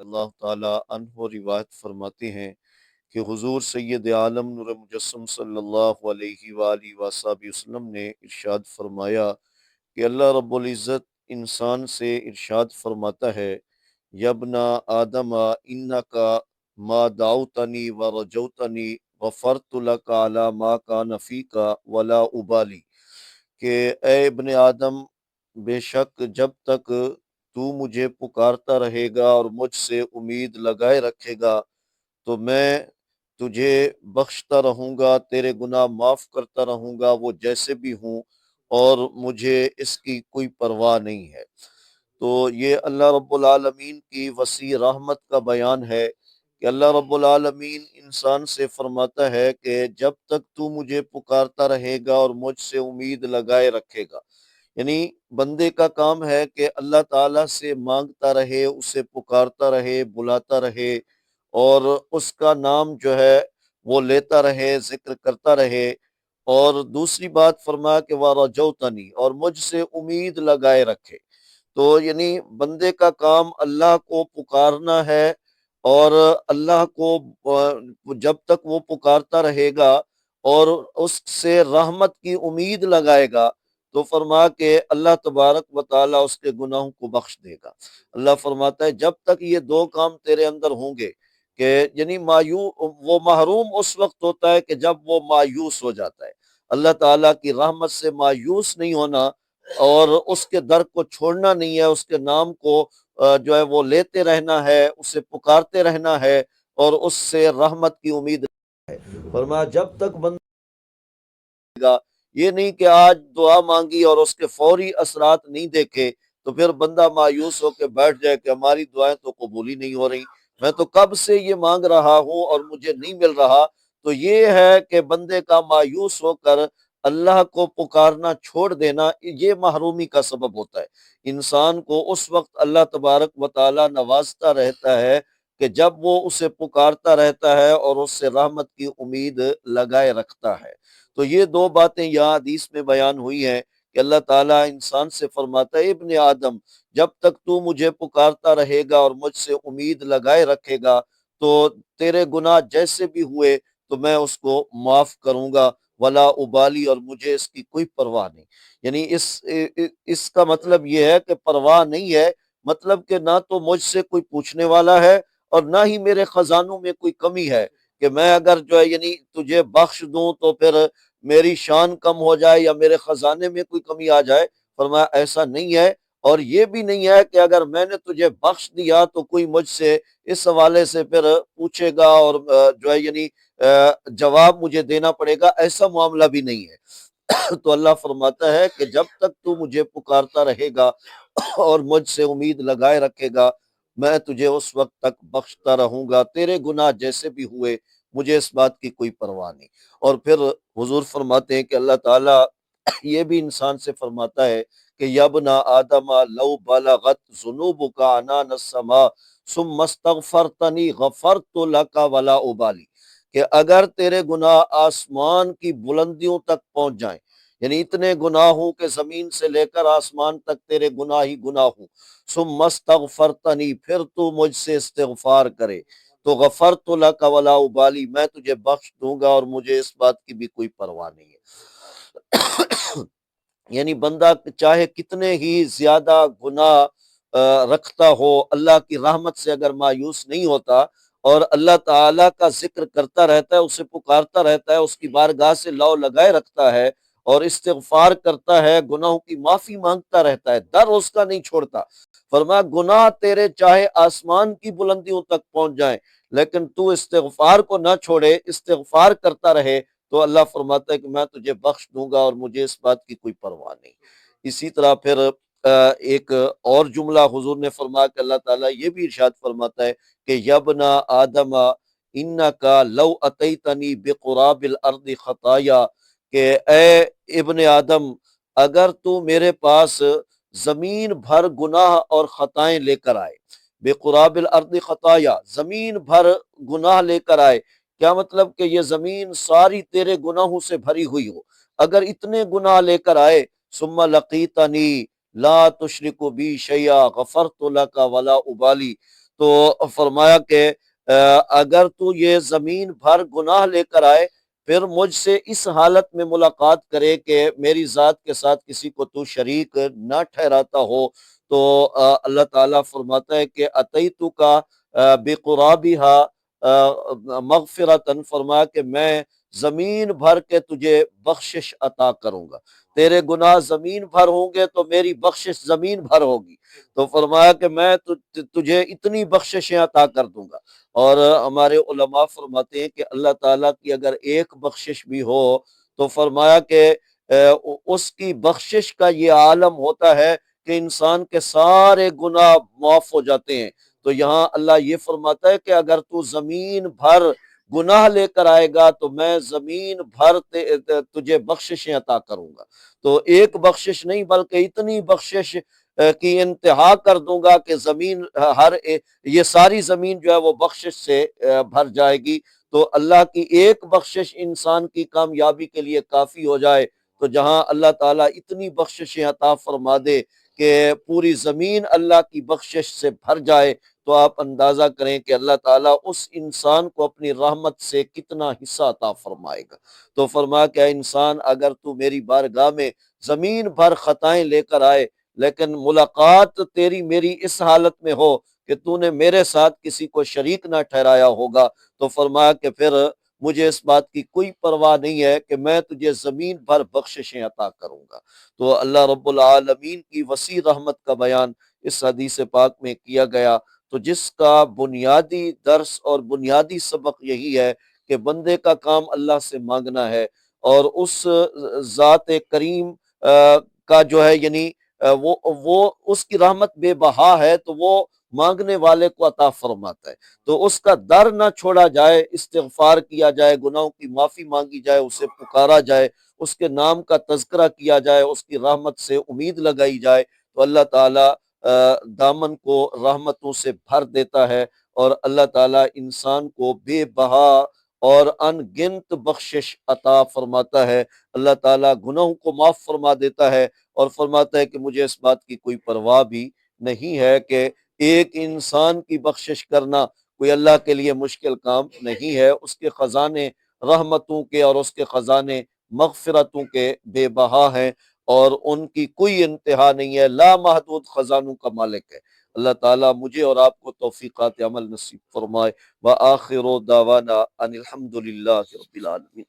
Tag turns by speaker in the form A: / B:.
A: اللہ تعالی عنہ روایت فرماتے ہیں کہ حضور سید عالم نور مجسم صلی اللہ علیہ وآلہ وصحبہ وسلم نے ارشاد فرمایا کہ اللہ رب العزت انسان سے ارشاد فرماتا ہے، یبن آدم انکا ما دعوتنی و رجوتنی غفرت لک علی ما کان فیک ولا ابالی، کہ اے ابن آدم، بے شک جب تک تو مجھے پکارتا رہے گا اور مجھ سے امید لگائے رکھے گا تو میں تجھے بخشتا رہوں گا، تیرے گناہ معاف کرتا رہوں گا وہ جیسے بھی ہوں، اور مجھے اس کی کوئی پرواہ نہیں ہے۔ تو یہ اللہ رب العالمین کی وسیع رحمت کا بیان ہے کہ اللہ رب العالمین انسان سے فرماتا ہے کہ جب تک تو مجھے پکارتا رہے گا اور مجھ سے امید لگائے رکھے گا، یعنی بندے کا کام ہے کہ اللہ تعالیٰ سے مانگتا رہے، اسے پکارتا رہے، بلاتا رہے، اور اس کا نام جو ہے وہ لیتا رہے، ذکر کرتا رہے۔ اور دوسری بات فرمایا کہ وَرَجَوْتَنِی، اور مجھ سے امید لگائے رکھے۔ تو یعنی بندے کا کام اللہ کو پکارنا ہے، اور اللہ کو جب تک وہ پکارتا رہے گا اور اس سے رحمت کی امید لگائے گا تو فرما کہ اللہ تبارک و تعالیٰ اس کے گناہوں کو بخش دے گا۔ اللہ فرماتا ہے جب تک یہ دو کام تیرے اندر ہوں گے، کہ یعنی وہ محروم اس وقت ہوتا ہے کہ جب وہ مایوس ہو جاتا ہے۔ اللہ تعالیٰ کی رحمت سے مایوس نہیں ہونا اور اس کے در کو چھوڑنا نہیں ہے، اس کے نام کو جو ہے وہ لیتے رہنا ہے، اسے پکارتے رہنا ہے اور اس سے رحمت کی امید ہے۔ فرمایا جب تک بندہ گا، یہ نہیں کہ آج دعا مانگی اور اس کے فوری اثرات نہیں دیکھے تو پھر بندہ مایوس ہو کے بیٹھ جائے کہ ہماری دعائیں تو قبول ہی نہیں ہو رہی، میں تو کب سے یہ مانگ رہا ہوں اور مجھے نہیں مل رہا۔ تو یہ ہے کہ بندے کا مایوس ہو کر اللہ کو پکارنا چھوڑ دینا، یہ محرومی کا سبب ہوتا ہے۔ انسان کو اس وقت اللہ تبارک و تعالی نوازتا رہتا ہے کہ جب وہ اسے پکارتا رہتا ہے اور اس سے رحمت کی امید لگائے رکھتا ہے۔ تو یہ دو باتیں یہاں حدیث میں بیان ہوئی ہیں کہ اللہ تعالیٰ انسان سے فرماتا ہے ابن آدم، جب تک تو مجھے پکارتا رہے گا اور مجھ سے امید لگائے رکھے گا تو تیرے گناہ جیسے بھی ہوئے تو میں اس کو معاف کروں گا، ولا ابالی، اور مجھے اس کی کوئی پرواہ نہیں۔ یعنی اس کا مطلب یہ ہے کہ پرواہ نہیں ہے، مطلب کہ نہ تو مجھ سے کوئی پوچھنے والا ہے اور نہ ہی میرے خزانوں میں کوئی کمی ہے کہ میں اگر جو ہے یعنی تجھے بخش دوں تو پھر میری شان کم ہو جائے یا میرے خزانے میں کوئی کمی آ جائے۔ فرمایا ایسا نہیں ہے، اور یہ بھی نہیں ہے کہ اگر میں نے تجھے بخش دیا تو کوئی مجھ سے اس حوالے سے پھر پوچھے گا اور جو ہے یعنی جواب مجھے دینا پڑے گا، ایسا معاملہ بھی نہیں ہے۔ تو اللہ فرماتا ہے کہ جب تک تو مجھے پکارتا رہے گا اور مجھ سے امید لگائے رکھے گا میں تجھے اس وقت تک بخشتا رہوں گا، تیرے گناہ جیسے بھی ہوئے مجھے اس بات کی کوئی پرواہ نہیں۔ اور پھر حضور فرماتے ہیں کہ اللہ تعالیٰ یہ بھی انسان سے فرماتا ہے کہ یبن آدم لو بلغت ذنوبک عنان السماء ثم استغفرتنی غفرت لک ولا ابالی، کہ اگر تیرے گناہ آسمان کی بلندیوں تک پہنچ جائیں، یعنی اتنے گناہ ہوں کہ زمین سے لے کر آسمان تک تیرے گناہ ہی گناہ ہوں، ثم استغفرتنی، پھر تو مجھ سے استغفار کرے تو غفرت لک ولا ابالی، میں تجھے بخش دوں گا اور مجھے اس بات کی بھی کوئی پرواہ نہیں ہے۔ یعنی بندہ چاہے کتنے ہی زیادہ گناہ رکھتا ہو، اللہ کی رحمت سے اگر مایوس نہیں ہوتا اور اللہ تعالیٰ کا ذکر کرتا رہتا ہے، اسے پکارتا رہتا ہے، اس کی بارگاہ سے لو لگائے رکھتا ہے اور استغفار کرتا ہے، گناہوں کی معافی مانگتا رہتا ہے، در اس کا نہیں چھوڑتا۔ فرمایا گناہ تیرے چاہے آسمان کی بلندیوں تک پہنچ جائیں لیکن تو استغفار کو نہ چھوڑے، استغفار کرتا رہے تو اللہ فرماتا ہے کہ میں تجھے بخش دوں گا اور مجھے اس بات کی کوئی پرواہ نہیں۔ اسی طرح پھر ایک اور جملہ حضور نے فرمایا کہ اللہ تعالیٰ یہ بھی ارشاد فرماتا ہے کہ یبنا آدم انکا لو اتیتنی بقراب الارض خطایا، کہ اے ابن آدم اگر تو میرے پاس زمین بھر گناہ اور خطائیں لے کر آئے، بقراب الارض خطایا، زمین بھر گناہ لے کر آئے، کیا مطلب کہ یہ زمین ساری تیرے گناہوں سے بھری ہوئی ہو، اگر اتنے گناہ لے کر آئے، ثم لقیتنی لا تشرک بی شیئا غفرت لک ولا ابالی، تو فرمایا کہ اگر تو یہ زمین بھر گناہ لے کر آئے پھر مجھ سے اس حالت میں ملاقات کرے کہ میری ذات کے ساتھ کسی کو تو شریک نہ ٹھہراتا ہو، تو اللہ تعالیٰ فرماتا ہے کہ اتیتو کا بقرابہا مغفرتن، فرمایا کہ میں زمین بھر کے تجھے بخشش عطا کروں گا، تیرے گناہ زمین بھر ہوں گے تو میری بخشش زمین بھر ہوگی، تو فرمایا کہ میں تجھے اتنی بخششیں عطا کر دوں گا۔ اور ہمارے علماء فرماتے ہیں کہ اللہ تعالیٰ کی اگر ایک بخشش بھی ہو تو فرمایا کہ اس کی بخشش کا یہ عالم ہوتا ہے کہ انسان کے سارے گناہ معاف ہو جاتے ہیں۔ تو یہاں اللہ یہ فرماتا ہے کہ اگر تو زمین بھر گناہ لے کر آئے گا تو میں زمین بھر تجھے بخششیں عطا کروں گا، تو ایک بخشش نہیں بلکہ اتنی بخشش کی انتہا کر دوں گا کہ زمین یہ ساری زمین جو ہے وہ بخشش سے بھر جائے گی۔ تو اللہ کی ایک بخشش انسان کی کامیابی کے لیے کافی ہو جائے، تو جہاں اللہ تعالیٰ اتنی بخششیں عطا فرما دے کہ پوری زمین اللہ کی بخشش سے بھر جائے، تو آپ اندازہ کریں کہ اللہ تعالیٰ اس انسان کو اپنی رحمت سے کتنا حصہ عطا فرمائے گا۔ تو فرمایا کہ اے انسان اگر تو میری بارگاہ میں زمین بھر خطائیں لے کر آئے لیکن ملاقات تیری میری اس حالت میں ہو کہ تو نے میرے ساتھ کسی کو شریک نہ ٹھہرایا ہوگا، تو فرمایا کہ پھر مجھے اس بات کی کوئی پرواہ نہیں ہے کہ میں تجھے زمین بھر بخششیں عطا کروں گا۔ تو اللہ رب العالمین کی وسیع رحمت کا بیان اس حدیث پاک میں کیا گیا، تو جس کا بنیادی درس اور بنیادی سبق یہی ہے کہ بندے کا کام اللہ سے مانگنا ہے، اور اس ذات کریم کا جو ہے یعنی وہ اس کی رحمت بے بہا ہے، تو وہ مانگنے والے کو عطا فرماتا ہے، تو اس کا در نہ چھوڑا جائے، استغفار کیا جائے، گناہوں کی معافی مانگی جائے، اسے پکارا جائے، اس کے نام کا تذکرہ کیا جائے، اس کی رحمت سے امید لگائی جائے، تو اللہ تعالیٰ دامن کو رحمتوں سے بھر دیتا ہے، اور اللہ تعالیٰ انسان کو بے بہا اور ان گنت بخشش عطا فرماتا ہے۔ اللہ تعالیٰ گناہوں کو معاف فرما دیتا ہے اور فرماتا ہے کہ مجھے اس بات کی کوئی پرواہ بھی نہیں ہے کہ ایک انسان کی بخشش کرنا کوئی اللہ کے لیے مشکل کام نہیں ہے، اس کے خزانے رحمتوں کے اور اس کے خزانے مغفرتوں کے بے بہا ہیں، اور ان کی کوئی انتہا نہیں ہے، لا محدود خزانوں کا مالک ہے۔ اللہ تعالیٰ مجھے اور آپ کو توفیقات عمل نصیب فرمائے۔ وآخر دعوانا ان الحمد للہ رب العالمین۔